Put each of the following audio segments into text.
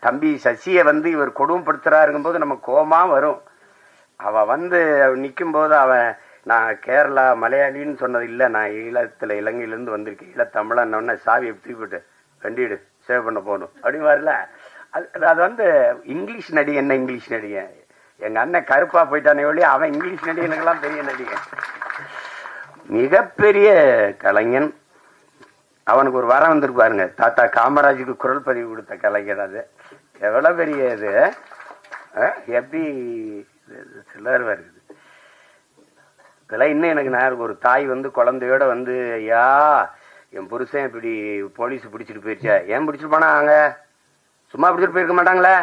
தம்பி சசியை வந்து இவர் கொடுமைப்படுத்துறாருங்கும் போது நம்ம கோபமா வரும். அவ வந்து நிற்கும் போது அவன் நான் கேரளா மலையாளின்னு சொன்னது இல்லை, நான் இலங்கையிலேருந்து வந்திருக்கேன், ஈழத்தமிழன்னு சாவியை தூக்கிவிட்டு வண்டிடு சேவ் பண்ண போகணும் அப்படின்னு வரல. அது வந்து இங்கிலீஷ் நடிகை. என்ன இங்கிலீஷ் நடிகை? எங்க அண்ணன் கருப்பா போயிட்டானே ஒழிய அவன் இங்கிலீஷ் நடிகனுக்கெல்லாம் பெரிய நடிகை, மிகப்பெரிய கலைஞன். அவனுக்கு ஒரு வரம் வந்திருக்கு பாருங்க, தாத்தா காமராஜுக்கு குரல் பதிவு கொடுத்த கலைஞர். அது எவ்வளவு பெரிய இது, எப்படி சிலர் வருது இதெல்லாம். இன்னும் எனக்கு நான் ஒரு தாய் வந்து குழந்தையோட வந்து, ஐயா என் புருஷன் இப்படி போலீஸ் பிடிச்சிட்டு போயிருச்சா, ஏன் பிடிச்சிட்டு போனா அங்க சும்மா பிடிச்சிட்டு போயிருக்க மாட்டாங்களே,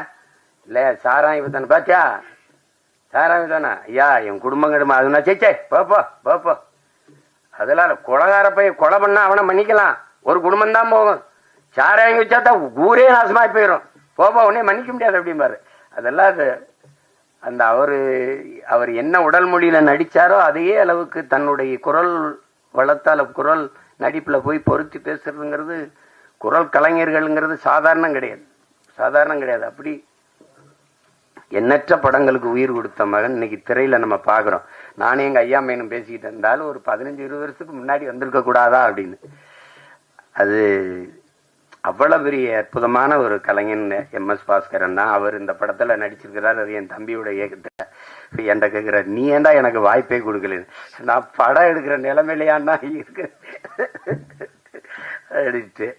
இல்ல சாராயம் தானே பாத்தியா, சாராயம் தானே ஐயா, என் குடும்பம் கிடுமா அதுனா சேச்சே போப்போ போப்போ. அதெல்லாம் கொலகார போய் கொலை பண்ணா அவனை மன்னிக்கலாம், ஒரு குடும்பம் தான் போகும். சாராயம் வச்சாதான் ஊரே நாசமாய் போயிடும், போப்போ உடனே மன்னிக்க முடியாது அப்படிம்பாரு. அதெல்லாம் அது அந்த அவர் என்ன உடல் மொழியில நடிச்சாரோ அதே அளவுக்கு தன்னுடைய குரல் வளத்தால குரல் நடிப்புல போய் பொருத்தி பேசுறதுங்கிறது, குரல் கலைஞர்கள்ங்கிறது சாதாரணம் கிடையாது, சாதாரணம் கிடையாது. அப்படி எண்ணற்ற படங்களுக்கு உயிர் கொடுத்த மகன் இன்னைக்கு திரையில நம்ம பாக்குறோம். நானே எங்க ஐயா மேனும் பேசிக்கிட்டு இருந்தாலும் ஒரு 15-20 வருஷத்துக்கு முன்னாடி வந்திருக்க கூடாதா அப்படின்னு. அது அவ்வளவு பெரிய அற்புதமான ஒரு கலைஞன் எம்.எஸ். பாஸ்கரன் தான். அவர் இந்த படத்துல நடிச்சிருக்கிறார். அது என் தம்பியோட இயக்கத்துல. என்கிட்ட கேட்கிற, நீ ஏண்டா எனக்கு வாய்ப்பே கொடுக்கல, நான் படம் எடுக்கிற நிலைமையிலையான்னா இருக்கு அப்படின்ட்டு.